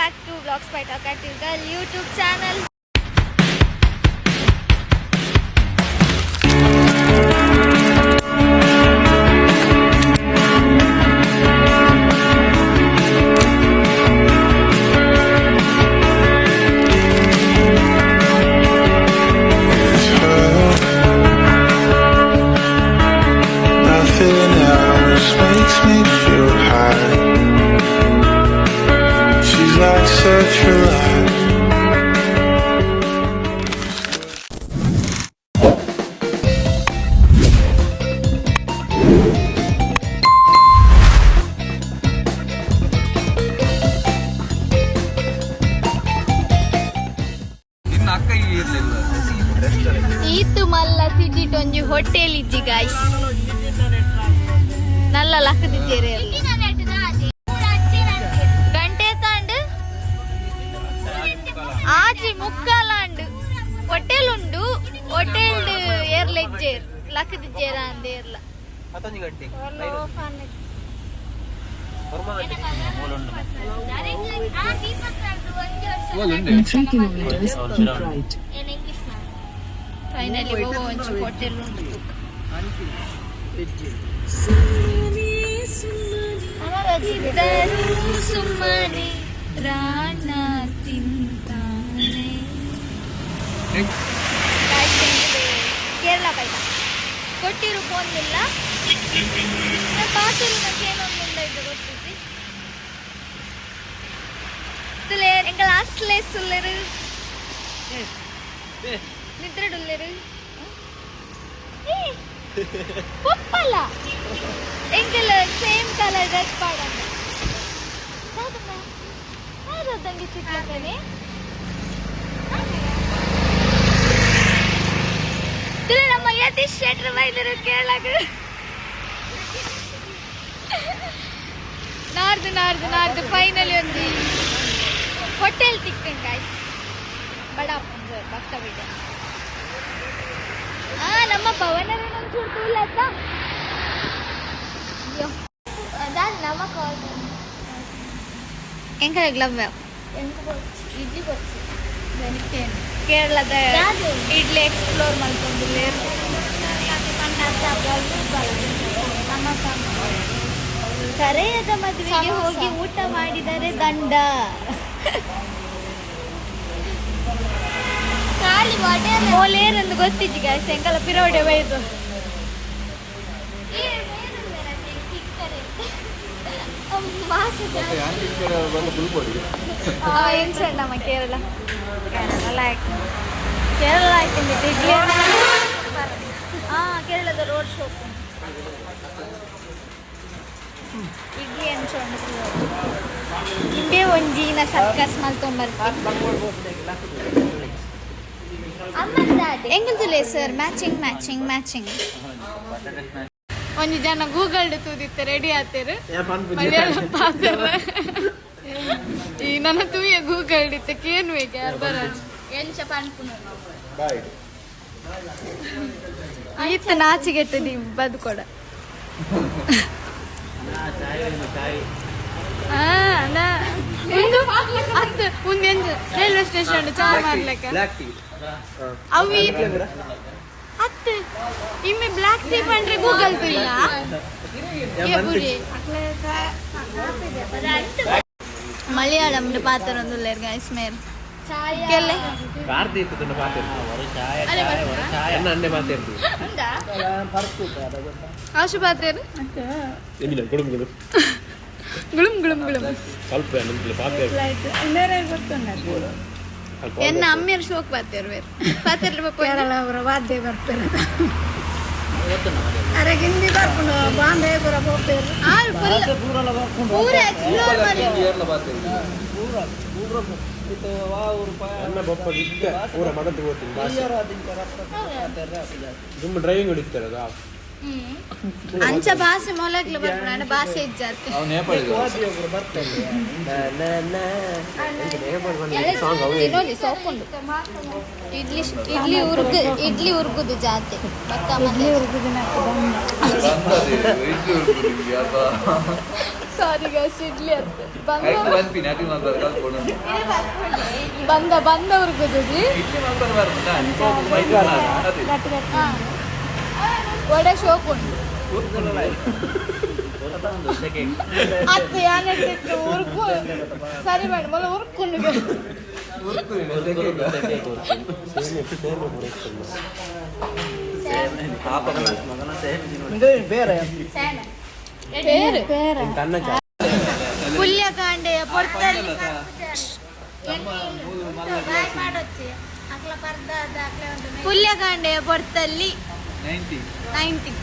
back to Vlogs by Talkative Girl YouTube channel. Itu malla city tonji hotel iji guys. Nalla lakkadi jere. Gante tandu. Aji mukkalandu. Hotel undu. Hotel air lecture. Lakkadi jera anderla. Atanji gante. In 3 kilometers, keep right. Finally, we go to hotel room. Sumani Rana Tintane. Kerala paita. Kottiru phone illa. Na bathroom ಗೆ ಏನೋ ಮುಂದೆ ಇದೆ ಗೊತ್ತಿದೆ. ತಲೆ ಎಂಗ last ಲೇಸ್ ಉಲ್ಲೆರು. ನಿದ್ರೆಡುಲ್ಲೆರು. ಪಪ್ಪಲ್ಲ. ಎಂಗಲ ಸೇಮ್ ಕಲರ್ ಡ್ರೆಸ್ ಪಾಡಂಗ. ಹೌದಮ್ಮ. ಹೌದಂಗಿ ಚಿಕ್ಕನೆ. ತಲೆ ನಮ್ಮ ಯತೀಶ್ ಶೆಟ್ರ್ ಬೈದರು ಕೇಳಾಗ. ನಾರ್ದು ಫೈನಲಿ ಒಂದು ಹೋಟೆಲ್ ತಿಕ್ಕನ್ ಗಾಯ್ಸ್ ಬಡಾಪಂಜ ಭಕ್ತ ಬಿಡ ನಮ್ಮ ಪವನರ ಒಂಚೂರು ತೂಲತ್ತ దాని నమ్మక ఇంకా గ్లవ్ ఇడ్లీ వచ్చి ಕೇರಳದ ಇಡ್ಲಿ ಎಕ್ಸ್ಪ್ಲೋರ್ ಮಾಡ್ಕೊಂಡಿಲ್ಲೇರು ಕರೆಯದ ಮದುವೆಗೆ ಹೋಗಿ ಊಟ ಮಾಡಿದರೆ ದಂಡ. ಮೋಲೇರಂದು ಗೊತ್ತಿಜ್ಜಿ ಗಾಯ್ಸ್ ಎಂಕಲ ಪಿರೋಡೆ ಬೈದು ಏನ್ ಸಣ್ಣಮ್ಮ ಕೇರಳ ಹಾಕಿಂದಿತ್ತು ಇಡ್ಲಿ ಕೇರಳದ ರೋಡ್ ಶೋಪ್ ಇಡ್ಲಿ ಅನ್ಸೋಣ ನಿಂಬೆ ಒಂಜಿನ ಸರ್ಕಸ್ ಮಲ್ತೊಂಬರ್ತೀನಿ ಎಂಗಲ್ದುಲೆ ಸರ್ ಮ್ಯಾಚಿಂಗ್ ಒಂಜಿ ಜನ ಗೂಗಲ್ ತೂದಿತ್ತ ರೆಡಿ ಆತೇರು ಮಲಯಾಳಂ ಪಾತ್ರ ಈ ನನ್ನ ತೂಯ ಗೂಗಲ್ ಇತ್ತ ಕೇನು ಬೇಕು ಯಾರು ಬರ ಎಂಚ ಪನ್ಪುನ ಈತ ನಾಚಿಗೆಟ್ಟದಿ ಬದುಕೊಡ ಒಂದು ರೈಲ್ವೆ ಸ್ಟೇಷನ್ ಚಾ ಮಾಡ್ಲಿಕ್ಕೆ ಅವು ಹತ್ತು ಇಮ್ಮೆ ಬ್ಲಾಕ್ ಟೀ ಪಂಡ್ರೆ ಗೂಗಲ್ ಪೇ ಇಲ್ಲ ಮಲಯಾಳಂ ಪಾತ್ರ ಒಂದು ಗೈಸ್ ಮೇರ್ ಕೆಲ್ಲೆ ಆಶು ಪಾತೇರು ಗುಳುಮ್ ಎನ್ನ ಅಮ್ಮೇರು ಶೋಕ್ ಪಾತೇರು ಬೇರೆ ಪಾತೇರು ಕೇರಳ ಅವರ ವಾದ್ಯ ಬರ್ತಾರೆ ಅರೆ ಹಿಂದಿ ಬರ್ಕೊಂಡು ಬಾಂಬೆ ಪೂರ ಹೋಗ್ತೇರು ಪೂರ ಎಕ್ಸ್ಪ್ಲೋರ್ ಮಾಡಿ ಡ್ರೈವಿಂಗ್ ಹೊಡಿತಾರೆ ಅಂಚ ಭಾಷೆ ಮೊಲಗ್ಲು ಬರ್ಕೊಂಡು ಭಾಷೆ ಇಜ್ಜಾತೆ ಇಡ್ಲಿ ಉರ್ಗುದು ಜಾತೆ ಪಕ್ಕ ಮನೆ ಸಾರಿ ಗೈಸ್ ಇಡ್ಲಿ ಅಂತ ಬಂದವ್ರಿಗೆ ಗೊತ್ತಿದ್ವಿ ಒಡೆ ಶೋಕ್ ಉಂಟು ಅತ್ತೆ ಯಾನಿಟ್ಟು ಉರ್ಕು ಸರಿ ಬೇಡ ಮೊಲ ಉರ್ಕೊಂಡು ಪುಲ್ಯಕಾಂಡೆಯ ಪೊರ್ತಲ್ಲಿ ಪುಲ್ಯಕಾಂಡೆಯ ಪೊರ್ತಲ್ಲಿ 90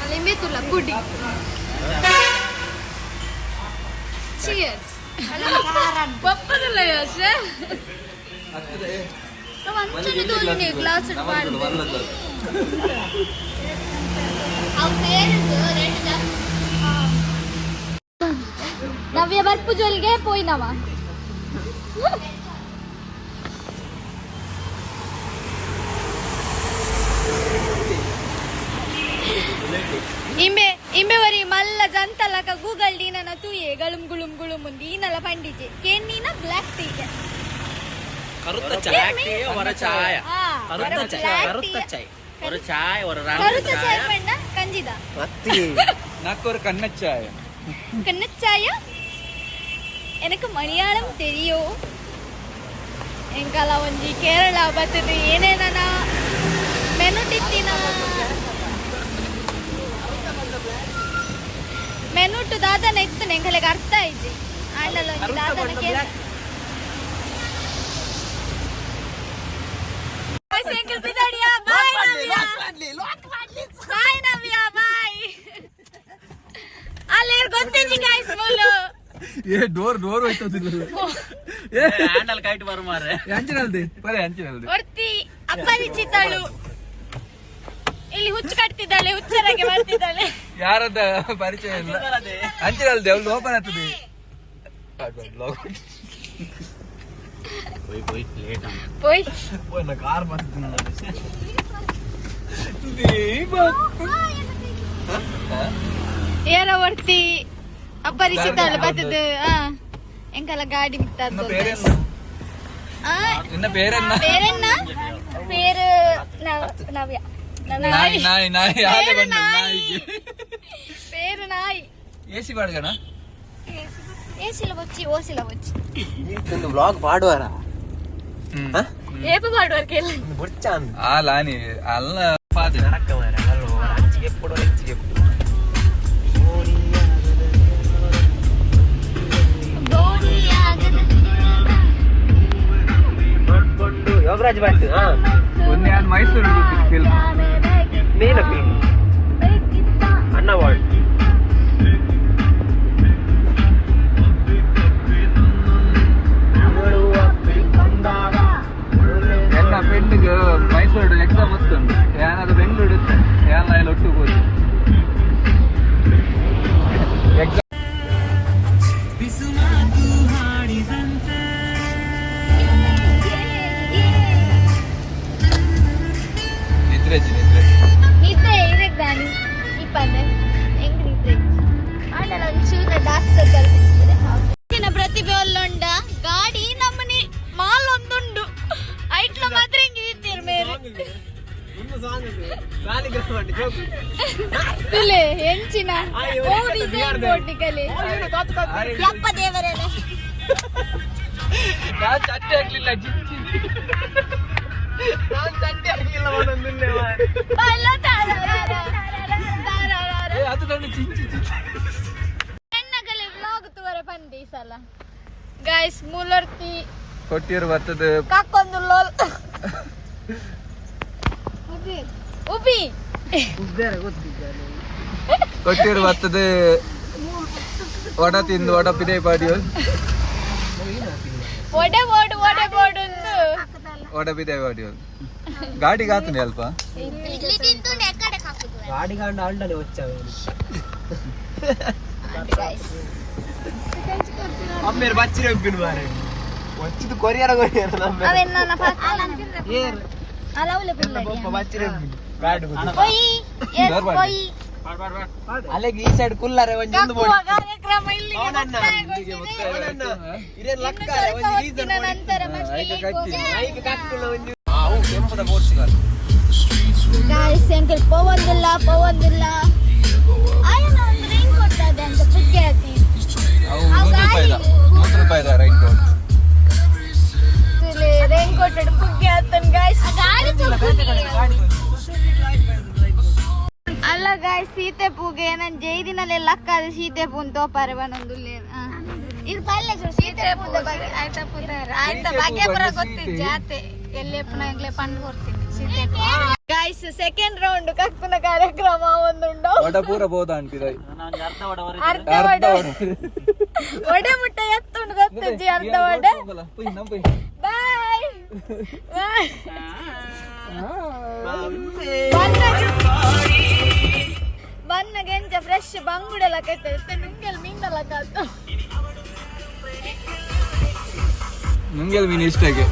ಲಿಂಬೆ ತುಲ್ಲ ಕುಡಿ ಚಿಯರ್ಸ್ ಪಪ್ಪದಲ್ಲ ಯೋಚ ಮಂಚೂರಿ ತೋಲಿ ಗ್ಲಾಸ್ ನವ್ಯ ಬರ್ಪು ಜೋಲ್ಗೆ ಪೋಯ್ನವ ಇಂಬೆವರಿ ಮಲ್ಲ ಜಂತಲಕ ಗೂಗಲ್ ಡೀನನ ತೂಯೆ ಗಳುಂ ಗುಳುಂ ಗುಳುಂ ಮುಂದಿ ಈನಲ ಪಂಡಿಜೆ ಕೇನ್ನೀನ ಬ್ಲಾಕ್ ಟೀಗೆ ಕರುತ್ತ ಚಾಯಕ್ಕೆ ಹೊರ ಚಾಯ ಕರುತ್ತ ಚಾಯ್ ಹೊರ ಚಾಯ್ ಹೊರ ಕರುತ್ತ ಚಾಯ್ ಪಂಡ ಕಂಜಿದ ನಾಕೋರು ಕಣ್ಣಚ್ಚಾಯ கண்ணச்சாய எனக்கு மலையாளம் தெரியும் ಎಂಕಲ ಒಂಜಿ ಕೇರಳ ಬರ್ತದೆ ಏನೇನ ಮೆನುಟಿತ್ತಿನ ಮೆನುಟು ದಾದನ ಇತ್ತು ಎಂಕಲೆಗೆ ಅರ್ಥ ಆಯ್ತು ಆಂಡಲ ಒಂಜಿ ದಾದನ ಕೇಳ ಸೈಕಲ್ ಬಿದಾಡಿಯಾ ಬಾಯ್ ನವ್ಯ ಬಾಯ್ ಅಲ್ಲೇರ್ ಗೊತ್ತಿಲ್ಲ ಗೈಸ್ ಬೋಲು ಏ ಡೋರ್ ಹೋಯ್ತದ ಏ ಹ್ಯಾಂಡಲ್ ಕೈಟ್ ಬರ ಮಾರೆ ಅಂಚಿನಲ್ದೆ ಬರೇ ಅಂಚಿನಲ್ದೆ ಒರ್ತಿ ಅಪರಿಚಿತಳು ಇಲ್ಲಿ ಹುಚ್ಚು ಕಟ್ತಿದ್ದಾಳೆ ಹುಚ್ಚರಾಗೆ ಮಾಡ್ತಿದ್ದಾಳೆ ಯಾರದ ಪರಿಚಯ ಇಲ್ಲ ಅಂಚಿನಲ್ದೆ ಅವಳು ಓಪನ್ ಆಗ್ತದೆ போய் லேட் போய் ನಾ ಕಾರ್ ಮಾಡ್ತೀನಿ ಏರ ಒರ್ತಿ ಅಪರಿಚಿತಳು ಬರ್ತದೆ ಎಂಕಲ ಗಾಡಿ ಮಿತ್ತದ್ದು ನಿನ್ನ പേരെന്ന പേര് നവ്യ ನಾಯಿ ಆಲೆ ಬಂದ ನಾಯಿಗೆ പേര് നായി ಏಸಿ ಬಾಡ್ಗಣ ఏసీలో వచ్చి ఓసీలో వచ్చి ಒಂದು ವ್ಲಾಗ್ ಮಾಡುವಾರ ఏపు పాడువారికి ಆ ಲಾನಿ ಅಲ್ಲ ಪಾದೆ ಎప్పుడు ಯೋಗರಾಜ್ ಬಂತು ಒಂದೇ ಮೈಸೂರು ಫಿಲ್ಮ್ ಮೇಲ ಫಿಲ್ಮ್ ಅಣ್ಣ ವಾರ್ಡ್ ಎಲ್ಲ ಫ್ರೆಂಡ್ಗೆ ಮೈಸೂರು ಎಕ್ಸಾಮ್ ಹೊತ್ತುಂಟು ಏನಾದ್ರು ಬೆಂಗಳೂರು ಇತ್ತು ಎಲ್ಲ ಇಲ್ಲಿ ಒಟ್ಟಿಗೆ ಹೋಗಿ ಎಕ್ಸಾಮ್ ನಿದ್ರೆ ನಿದ್ದೆ ಇದಕ್ಕೆ ದಾನಿ ಇಪ್ಪಂದೆ ಹೆಂಗ್ ನಿದ್ದೆ ಆಡಲ್ಲ ಒಂಚೂರ ಡಾರ್ಕ್ ಸರ್ಕಲ್ ಸಿಗ್ತದೆ ಪ್ರತಿಭೆ ಒಲ್ಲೊಂಡ ಗಾಡಿ ನಮ್ಮನಿ ಮಾಲ್ ಒಂದುಂಡು ಐಟ್ಲ ಮಾತ್ರ ಹಿಂಗಿದ್ದೀರ್ ಮೇರೆ ತುಲೆ ಹೆಂಚಿನ ಓ ಡಿಸೈನ್ ಬೋಟಿಕಲಿ ಯಪ್ಪ ದೇವರೇನೆ ನಾನು ಚಟ್ಟೆ ಆಗ್ಲಿಲ್ಲ ಜಿಂಚಿ ನಾನು ಚಟ್ಟೆ ಆಗ್ಲಿಲ್ಲ ಒಂದೊಂದಿಲ್ಲ ಅದು ನನ್ನ ಚಿಂಚಿ ಹೆಣ್ಣಗಲಿ ವ್ಲಾಗ್ ತೋರೆ ಬಂದಿ ಈ ಸಲ ಗೈಸ್ ಮೂಲರ್ತಿ ಕೊಟ್ಟಿರು ಬರ್ತದೆ ಕಾಕೊಂದು ಲೋಲ್ ಉಬಿ ಕೊಟ್ಟಿರು ಬರ್ತದೆ ವಡ ತಿಂದು ವಡ ಪಿದೆ ಪಾಡಿಯೋ ಒಡೆ ಬೋರ್ಡ್ ವಡ ಪಿದೆ ಪಾಡಿಯೋ ಗಾಡಿಗೆ ಆತನೆ ಅಲ್ಪ ಇಡ್ಲಿ ತಿಂದು ನೆಕ್ಕಡೆ ಹಾಕುದು ಗಾಡಿ ಗಂಡ ಅಂಡನೆ వచ్చాವೆ ಅಮ್ಮೇರ್ ಬಚ್ಚಿರ ಉಪ್ಪಿನ ಮಾರೆ వచ్చిది కొరియర్ నమ్మే ಅವೆನ್ನ ನನ್ನ ಫಾಸ್ಟ್ ಏರ್ ಅಲೌಲೆ ಬಿಲ್ಲಡಿ ಬಚ್ಚಿರ ಗಾಡಿ ಹೋಯಿ ಎಸ್ ಹೋಯಿ ಅಲ್ಲಿಗೆ ಈ ಸೈಡ್ ಕುಲ್ಲರೆ ಒಂದು ಬೋರ್ಡ್ ಕಾರ್ಯಕ್ರಮ ಇಲ್ಲಿಗೆ ಅವನನ್ನ ಇದೇನ್ ಲಕ್ಕ ಒಂದು ರೀಸನ್ ನಂತರ ಮೈಕ್ ಕಟ್ಟುಲ್ಲ ಒಂದು ಆವು ಕೆಂಪದ ಬೋರ್ಡ್ ಸಿಗಲ್ಲ ಗಾಯ್ಸ್ ಅಂಕಲ್ ಪವಂದಿಲ್ಲ ಆಯನ ಒಂದು ರೈನ್ ಕೋಟ್ ಅದ ಅಂತ ಪುಕ್ಕೆ ಹಾಕಿ ₹100 ರೈನ್ ಕೋಟ್ ರೈನ್ ಕೋಟ್ ಪುಗ್ಗೆ ಹಾಕ್ತಾನೆ ಗಾಯ್ಸ್ ಅಲ್ಲ ಗಾಯ್ಸ್ ಸೀತೆ ಪೂಗೆ ನಾನು ಜೈದಿನಲ್ಲಿ ಲಕ್ಕಾದ ಸೀತೆ ಪೂನ್ ತೋಪಾರೆ ಬಂದೊಂದು ಇದು ಪಲ್ಲೆ ಸೀತೆ ಪೂದ ಬಗ್ಗೆ ಆಯ್ತಾ ಪೂತಾರ ಆಯ್ತಾ ಭಾಗ್ಯಪುರ ಗೊತ್ತಿತ್ತು ಜಾತೆ ಎಲ್ಲೇ ಪುನಃ ಪಂಡು ಕೊಡ್ತೀನಿ ಸೀತೆ ಗಾಯ್ಸ್ ಸೆಕೆಂಡ್ ರೌಂಡ್ ಕಕ್ಕನ ಕಾರ್ಯಕ್ರಮ ಒಂದುಂಡು ವಡ ಪೂರ ಬೋದ ಅಂತಿದೆ ಅರ್ಧ ವಡೆ ಮುಟ್ಟ ಎತ್ತುಂಡು ಗೊತ್ತಿಜ್ಜಿ ಅರ್ಧ ವಡೆ ಬಾಯ್ ಬನ್ನಗೆ ಎಂಚ ಫ್ರೆಶ್ ಬಂಗುಡೆಲ್ಲ ಕಟ್ಟೆ ನಿಂಗೆಲ್ ಮೀನಲ್ಲ ಕಾತು ನಿಂಗೆಲ್ ಮೀನು ಇಷ್ಟಕ್ಕೆ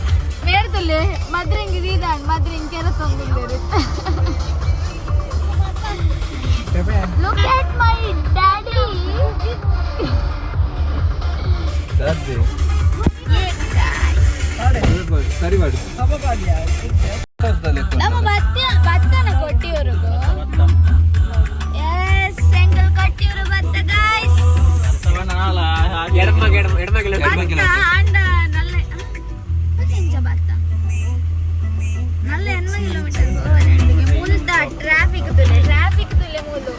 ಮೇಡ್ತುಲ್ಲೆ ಮದ್ರಿಂಗ್ ಇದಾಂಡ್ ಮದ್ರಿಂಗ್ ಕೆರ ತೊಂದಿದ್ದೇವೆ Look at my daddy. ಸರಿ ಮಾಡಿ ನಮ್ಮ ಭತ್ತನ ಕೊಟ್ಟಿವ್ರಿಗೂ ಎಸ್ ಸೆಂಗಲ್ ಕೊಟ್ಟಿವ್ರು ಭತ್ತ ಗಾಯ್ಸ್ ಭತ್ತ ಅಂಡ ನಲ್ಲೆ ಎಂಚ ಭತ್ತ ನಲ್ಲೆ 8 ಕಿಲೋಮೀಟರ್ ಮುಲ್ದ ಟ್ರಾಫಿಕ್ ತುಲೆ ಮೂಲು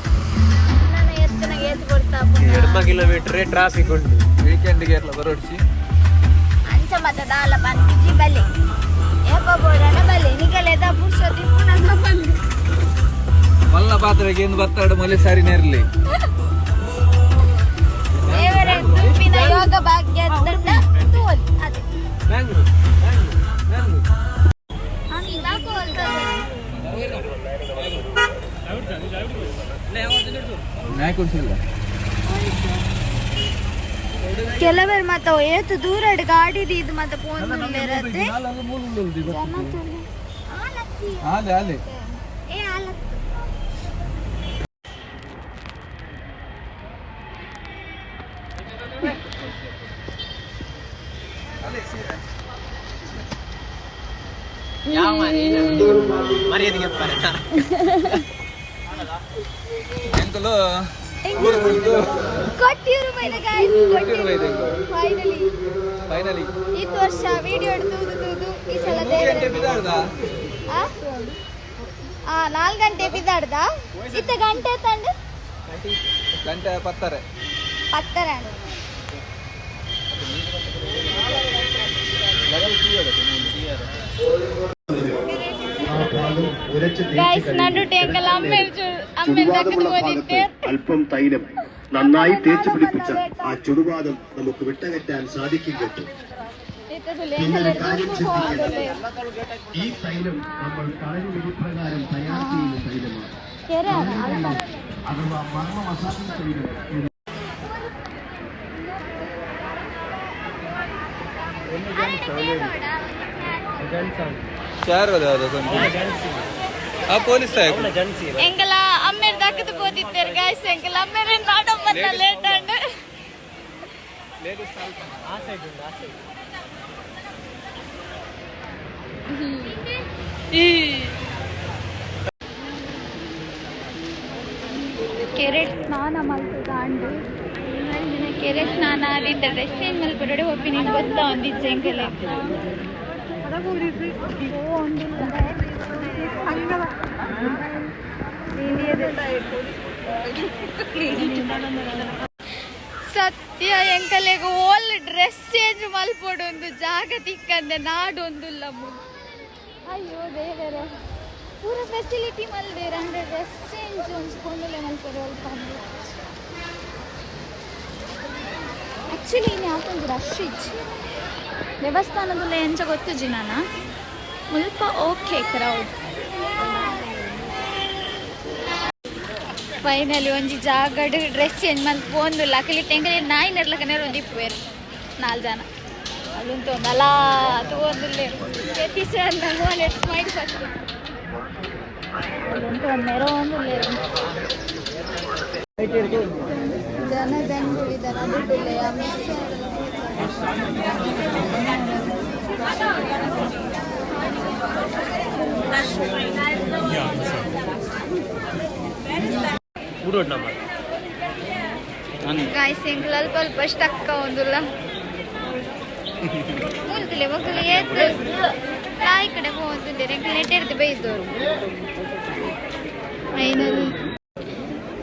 ನನ್ನ ಎತ್ತನಾಗ ಎತ್ತು ಕೊಡ್ತಾ 2 ಕಿಲೋಮೀಟರ್ ಟ್ರಾಫಿಕ್ ಉಂಟು ವೀಕೆಂಡ್ಗೆ ಎಲ್ಲ ಬರೋಡ್ಸಿ ಅಂಚ ಮತ ದಾಲ ಬಂದಿಜ್ಜಿ ಬಲೆ ಏಕೋ ಬೋರನ ಬಲೆ ನಿಗಲೆದ ಪುರ್ಸತಿ ಪುನಃ ಬಂದು ಮಲ್ಲ ಪಾತ್ರೆಗೆ ಎಂದು ಬತ್ತಾಡು ಮಲೆ ಸರಿನೇ ಇರಲಿ ದೇವರ ತುಪ್ಪಿನ ಯೋಗ ಭಾಗ್ಯದ ತೋಲ್ ಅದೇ ಕೆಲವರು ಮತ್ತ ಏತು ದೂರ ಗಾಡಿ ಇದು ಮತ್ತೆ ಫೋನ್ ಇರತ್ತೆ ಮರ್ಯಾದೆಗೆ ಎಂಕಲು ಕೊಟ್ಟಿರು ಬೈದ ಗಾಯ್ಸ್ ಫೈನಲಿ ಈ ವರ್ಷ ವಿಡಿಯೋ ತೂದು ಈ ಸಲ 4 ಗಂಟೆ ಬಿದ್ದಾಡ್ದ ಇತ್ತ ಗಂಟೆ ತಂಡ ಗಂಟೆ 10 ഗൈസ് നടുട്ടെ എങ്കൽ അമ്മേൽ തക്കത്ത് പോയിട്ട് അല്പം തൈലം നന്നായി തേച്ച് പിടിപ്പിച്ച ആ ചുടുവാദം നമുക്ക് വിട്ടകറ്റാൻ സാധിക്കും കേട്ടോ. പിന്നൊരു കാര്യം ശ്രദ്ധിക്കണം, ഈ തൈലം നമ്മൾ കളരി വിധിപ്രകാരം തയ്യാർ ചെയ്യുന്ന തൈലമാണ് അഥവാ മർമ്മ മസാജിംഗ് തൈലം. ಎಂಗಲ ಅಮ್ಮೇರ್ ದಕ್ಕದ ಹೋದಿದ್ದಾರೆ ಗಾಯ್ಸ್ ಎಂಗಲ ಅಮ್ಮೇರ ನಾಡೋ ಬಂದ ಲೇಟ್ ಅಂಡ್ ಕೆರೆ ಸ್ನಾನ ಮಲ್ತದ ಅಂಡು ಕೆರೆ ಸ್ನಾನ ಆದಿದ್ದ ಡ್ರೆಸ್ ಚೇಂಜ್ ಮಲ್ಪಡೆ ಹೋಗಿ ನಿಂಗೆ ಗೊತ್ತಾ ಒಂದಿಜ್ಜ ಎಂಗಲ ಸತ್ಯ ಎಂಕಲೆಗ ಓಲ್ ಡ್ರೆಸ್ ಚೇಂಜ್ ಮಲ್ಪೊಡು ಒಂದು ಜಾಗ ತಿಕ್ಕಂದೆ ನಾಡೊಂದುಲ್ಲ ಅಯ್ಯೋ ದೇವರೇ ಪೂರ ಫೆಸಿಲಿಟಿ ಮಲ್ದೇರ ಅಂದ್ರೆ ಡ್ರೆಸ್ ಚೇಂಜ್ ಒಂದ್ಸ್ಕೊಂಡಲೆ ಮಲ್ಪೊಡು ಅಲ್ಪ ಆ್ಯಕ್ಚುಲಿ ಇನ್ನು ಯಾಕೊಂದು ರಶ್ ಇಜ್ಜಿ ದೇವಸ್ಥಾನದಲ್ಲ ಎಂಚ ಗೊತ್ತುಜಿ ನಾನು ಮುಲ್ಪ ಓಕೆ ಕ್ರೌಡ್ ಫೈನಲಿ ಒಂಜಿ ಜಾಗಡ್ ಡ್ರೆಸ್ ಚೇಂಜ್ ಮಲ್ತ್ ಪೋಂದುಲ್ಲ ಅಕಲಿ ತೆಂಗಲಿ ನಾಯಿ ನೆರ್ಲಕನೇರು ಒಂದು ಇಪ್ಪುವೇರು 4 ಜನ ಅಲ್ಲಂತೂ ಒಂದು ಅಲಾ ತಗೊಂದುಲ್ಲೇರು ಟೀಚರ್ ಸ್ಮೈಲ್ ಫಸ್ಟ್ ಅಲ್ಲಂತೂ ಒಂದು ನೆರೋ ಒಂದುಲ್ಲೇರು ಜನ ಬೆಂಗಳೂರಿದ್ದಾರೆ ದುಡ್ಡಿಲ್ಲ ಗಾಯ್ಸ್ ಇಂಕ್ ಅಲ್ಪ ಅಲ್ಪ ಸ್ಟಕ್ಕ ಒಂದಿಲ್ಲ ಮೂಲ್ತಿಲೆ ಮಕ್ಕಳು ಏತು ತಾಯಿ ಕಡೆ ಹೋಗ್ತಿದ್ದೆ ನೆಟ್ ಇರ್ತಿ ಬೈದವರು ಫೈನಲ್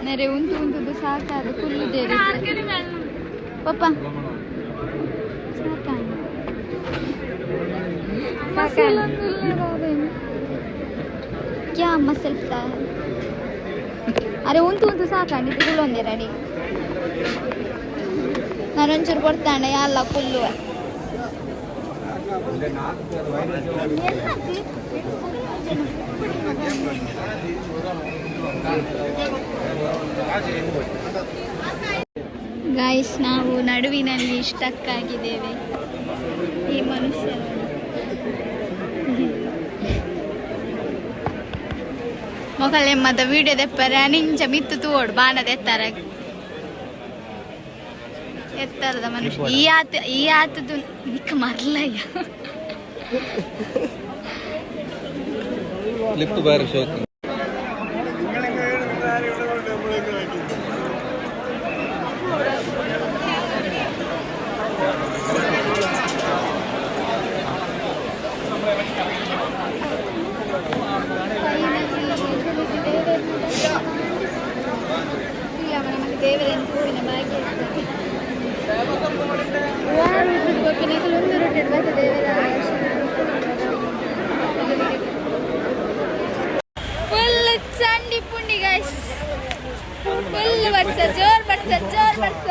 ನರೆ ಉಂಟುದು ಸಾಕಾದ ಕುಲ್ಲಿದ್ದೇವೆ ಪಪ್ಪ क्या मसलता है अरे उंतु साकंडी कुल्लೊಂದೇ ರೆಡಿ ನರಂಚೂರು ಕೊಡ್ತಾನೆ ಎಲ್ಲ ಕುಲ್ಲು ಗಾಯ್ಸ್ ನಾವು ನಡುವಿನಲ್ಲಿ ಸ್ಟಕ್ ಆಗಿದ್ದೇವೆ ಈ ಮನುಷ್ಯರು ಮೊಕಲೆಮ್ಮದ ವಿಡಿಯೋ ದೆಪ್ಪರೆ ನಿಂಚ ಮಿತ್ತು ತೂಡು ಬಾಣದ ಎತ್ತರದ ಮನುಷ್ಯ ಈ ಆತದು ನಿಕ್ಕ ಮರ್ಲಯ್ಯ ಲಿಫ್ಟ್ ಬಾರಿ ಶೋಕಿ ಫುಲ್ ಚಂಡಿ ಪುಂಡಿ ಗೈಸ್ ಫುಲ್ ಬರ್ಸ ಜೋರ್ ಬರ್ಸ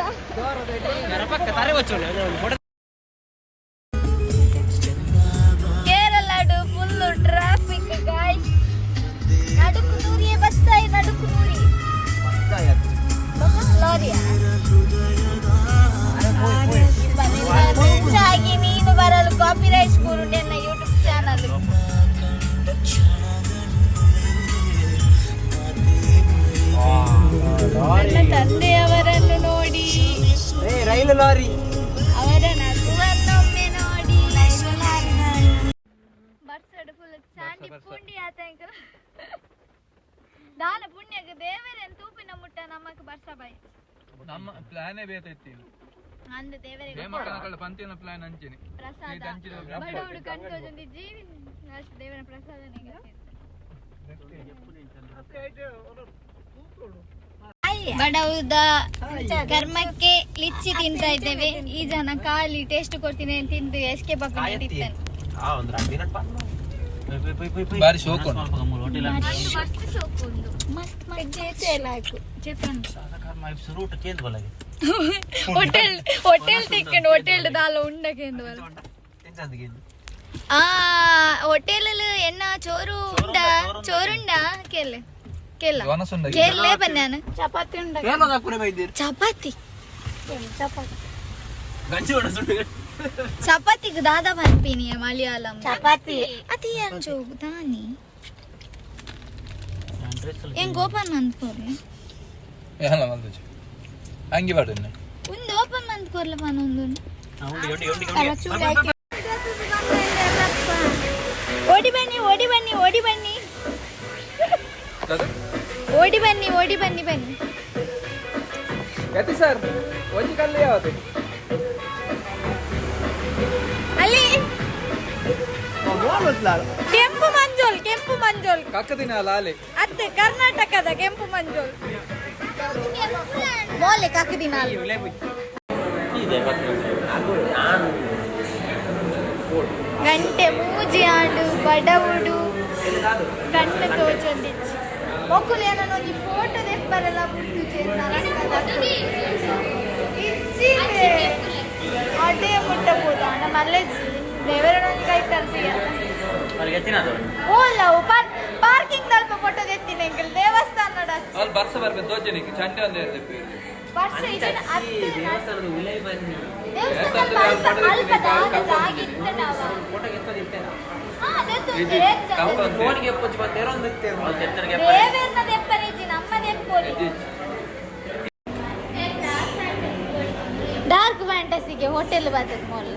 ಕೇರಳಡು ಫುಲ್ ಟ್ರಾಫಿಕ್ ಗೈಸ್ ನಡುಕು ನೂರಿಯೇ ಬಸ್ತಾಯಿ ನಡುಕು ನೂರಿ ಲಾರಿಯಾ ಹೆಚ್ಚಾಗಿ ನೀನು ಬರಲು ಕಾಪಿರೈಟ್ ಕೂರು ನನ್ನ ಯೂಟ್ಯೂಬ್ ಚಾನಲ್ ನನ್ನ ತಂದೆಯವರನ್ನು ನೋಡಿ ರೈಲು ಲಾರಿ ಅವರ ನಗುವನ್ನೊಮ್ಮೆ ನೋಡಿ ಬರ್ಸಡು ಫುಲ್ ಚಾಂಡಿ ಪುಂಡಿ ಆತ ದಾನ ಪುಣ್ಯಕ್ಕೆ ದೇವರನ್ನು ತೂಪಿನ ಮುಟ್ಟ ನಮಕ್ ಬರ್ಸ ಬಾಯಿ ನಮ್ಮ ಪ್ಲಾನೇ ಬೇತೈತಿ ಅಂದ ದೇವರಿಗೆ ನೇಮಕನ ಪಂತಿನ ಪ್ಲಾನ್ ಅಂಚಿನಿ ಪ್ರಸಾದ ಬಡವಡು ಕಂಡೋದೊಂದು ಜೀವಿ ಅಷ್ಟು ದೇವರ ಪ್ರಸಾದನಿಗೆ ಬಡವುದ ಕರ್ಮಕ್ಕೆ ಲಿಚ್ಚಿ ತಿಂತಾ ಇದ್ದೇವೆ ಈ ಜನ ಖಾಲಿ ಟೇಸ್ಟ್ ಕೊಡ್ತೀನಿ ಅಂತ ತಿಂದು ಎಸ್ಕೆ ಬಾಕಿದ್ದೇನೆ ಬಾರಿ ಶೋಕ ಮಸ್ತ್ ಹೋಟೆಲ್ ತಿಕ್ಕೊಂಡು ಹೋಟೆಲ್ ದಾಲ ಉಂಡಕೆಂದು ಹೋಟೆಲ್ ಎನ್ನ ಚೋರು ಉಂಡ ಚೋರುಂಡ ಕೇಳೆ ಕೇಳಲೇ ಬನ್ನಿ ಚಪಾತಿ ಉಂಡ ಚಪಾತಿ ಚಪಾತಿಗೆ ದಾದಾ ಪನ್ಪಿನಿ ಮಲಯಾಳಂ ಚಪಾತಿ ಅತಿ ಅಂಚು ದಾನಿ ಹೆಂಗ್ ಓಪನ್ ಅಂದ್ಕೋರಿ ಹಂಗೆ ಬಾಡುನ್ನ ಒಂದು ಓಪನ್ ಅಂದ್ಕೋರ್ಲ ಪನ್ನೊಂದು ಓಡಿ ಬನ್ನಿ ಓಡಿ ಬನ್ನಿ ಓಡಿ ಬನ್ನಿ ಓಡಿ ಬನ್ನಿ ಓಡಿ ಬನ್ನಿ ಬನ್ನಿ ಗತಿ ಸರ್ ಒಂಜಿ ಕಲ್ಲು ಯಾವುದು ಅಲ್ಲಿ ಕೆಂಪು ಮಂಜೋಲ್ ಕಕ್ಕದಿನ ಲಾಲೆ ಅತ್ತೆ ಕರ್ನಾಟಕದ ಕೆಂಪು ಮಂಜೋಲ್ ಮೋಲೆ ಕಕ್ಕದಿನ ಗಂಟೆ ಮೂಜಿ ಆಡು ಬಡವುಡು ಗಂಟ ತೋಚಂದಿಚ್ಚಿ ಮೊಕ್ಕಲು ಏನೋ ಈ ಫೋಟೋ ದೆಪ್ಪರೆಲ್ಲ ಅದೇ ಮುಟ್ಟಬಹುದು ಅಣ್ಣ ಮಲ್ಲೆಜ್ಜಿ ದೇವರೊಂದು ಕೈ ತರ್ತೀಯ ಓಲ್ಲ ಪಾರ್ಕಿಂಗ್ ತಲ್ಪ ಫೋಟೋ ತೆತ್ತಿನ ಎಂಕಲ್ ದೇವಸ್ಥಾನ ಅಲ್ಲಿ ಬರ್ಸ ಬರ್ಬೇಕು ದೋಜನಿಗೆ ಚಂಡೆ ಒಂದೇ ಬರ್ಸ ಇದನ್ನ ಡಾರ್ಕ್ ಫ್ಯಾಂಟಸಿಗೆ ಹೋಟೆಲ್ ಬರ್ತದೆ ಮಾಲ್.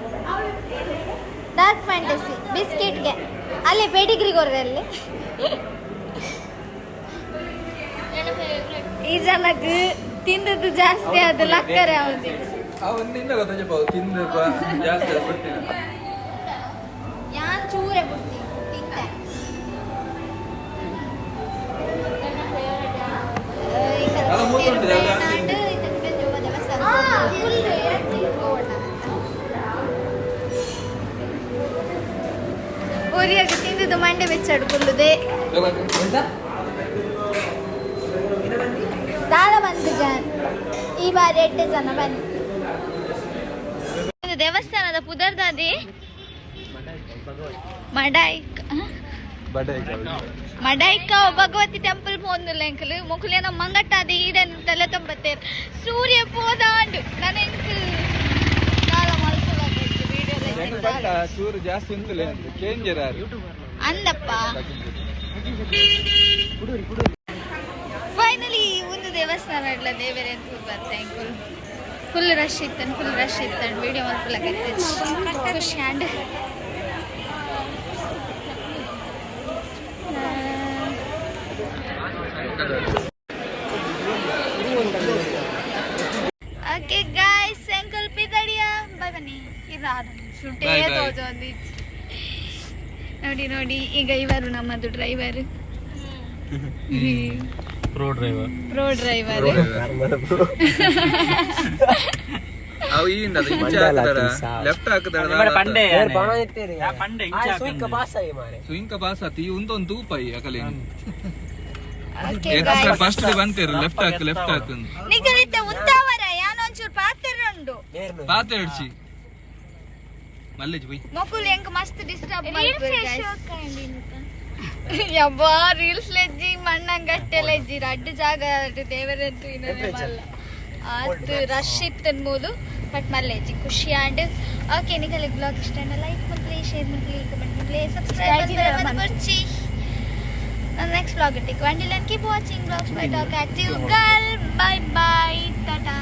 ಡಾರ್ಕ್ ಫ್ಯಾಂಟಸಿ ಬಿಸ್ಕೆಟ್ಗೆ ಅಲ್ಲೇ ಪೇಟಿಗ್ರಿ ಕೊರ್ರಲ್ಲಿ ಈ ಜನಕ್ಕೆ ತಿಂದದ್ದು ಜಾಸ್ತಿ ಅದು ಲಕ್ಕರೆ ಅವಧಿ ಅವನಿಂದ ಗೊತ್ತಾಗಬಹುದು ತಿಂದು ಜಾಸ್ತಿ ಬಿಡ್ತೀನಿ ಯಾನ್ ಚೂರೆ ಬಿಡ್ತೀನಿ ತಿಂತೆ ಊರಿಯಾಗಿ ತಿಂದಿದ್ದು ಮಂಡೆ ಬೆಚ್ಚಾಡು ಕುಲ್ಲುದೆ ದಾಳ ಬಂದು ಜನ ಈ ಬಾರಿ 8 ಜನ ಬನ್ನಿ. ಒಂದು ದೇವಸ್ಥಾನದ ಪುದರ್ದಾದಿ ಮಡೈಕ ಭಗವತಿ ಟೆಂಪಲ್ ಪೋಂದುಲ್ಲ ಎಂಕಲು ಮೊಕುಲೇನ ಮಂಗಟ್ಟಾದ ಈಡನ್ ತಲೆ ತೊಂಬತ್ತೇರು ಸೂರ್ಯ ಪೋದಾಂಡು ನಾನು ಎಂಕ್ ಕಾಲ ಮಲ್ಪುಲಾಗಿತ್ತು ವಿಡಿಯೋದ ಚೂರು ಜಾಸ್ತಿ ಉಂಟಲ್ಲ ಚೇಂಜರ್ ಅಂದಪ್ಪ. ಫೈನಲಿ ಒಂದು ದೇವಸ್ಥಾನ ಇಡ್ಲ ದೇವರೇ ಅಂತ ಬರ್ತೆ ಫುಲ್ ರಶ್ ಇತ್ತನ್ ವಿಡಿಯೋ ಮಲ್ಪುಲಾಗೈತೆ ಖುಷಿ ಆಂಡ್ ಓಕೆ ಗಾಯ್ಸ್ ಸಂಕಲ್ಪ ಇದ್ದಡಿಯಾ ಬಾಯ್ ಬನ್ನಿ ಸುಟ್ಟೇ ತೋಜೊಂದಿ ನೋಡಿ ಈಗ ಇವರು ನಮ್ಮದು ಡ್ರೈವರ್ ಪ್ರೋ ಡ್ರೈವರ್ ಅವು ಈಗಿಂದ ಲೆಫ್ಟ್ ಸುಯಿಂಕ ಪಾಸ್ ಆತಿ ಒಂದು ತೂಪಾಯಿ ಅಕಲಿ ಫಸ್ಟ್ ಬಂತೇರು ಲೆಫ್ಟ್ ಹಾಕು ನಿಗಲಿತ ಉಂತಾವರ ಯಾನೊಂಚೂರು ಪಾತೆರುಂಡು ಪಾತೆರ್ಚಿ ಮಲ್ಲೇಜ್ ಬೈ ಮೊಕುಲ್ ಎಂಕ ಮಸ್ತ್ ಡಿಸ್ಟರ್ಬ್ ಮಾಡ್ತಾರೆ ಯಬ್ಬಾ ರೀಲ್ಸ್ ಲೆಜ್ಜಿ ಮಣ್ಣಂಗಟ್ಟೆ ಲೆಜ್ಜಿ ಅಡ್ಡ ಜಾಗ ದೇವರಂತೂ ಇನ್ನೇ ಮಲ್ಲ ಆತು ರಶ್ ಇತ್ತನ್ಬೋದು ಬಟ್ ಮಲ್ಲೇಜಿ ಖುಷಿ ಆಂಡ್ ಓಕೆ ನಿಗಲಿಗೆ ಬ್ಲಾಗ್ ಇಷ್ಟ ಲೈಕ್ ಮಾಡ್ಲಿ ಶೇರ್ ಮಾಡ್ಲಿ ಕಮೆಂಟ್ ಮಾಡ್ಲಿ ಸಬ್ಸ್ಕ್ರೈಬ್ ಮಾಡ್ಲಿ next vlog take until and keep watching vlogs by Talk Active Girl. Bye bye, tata.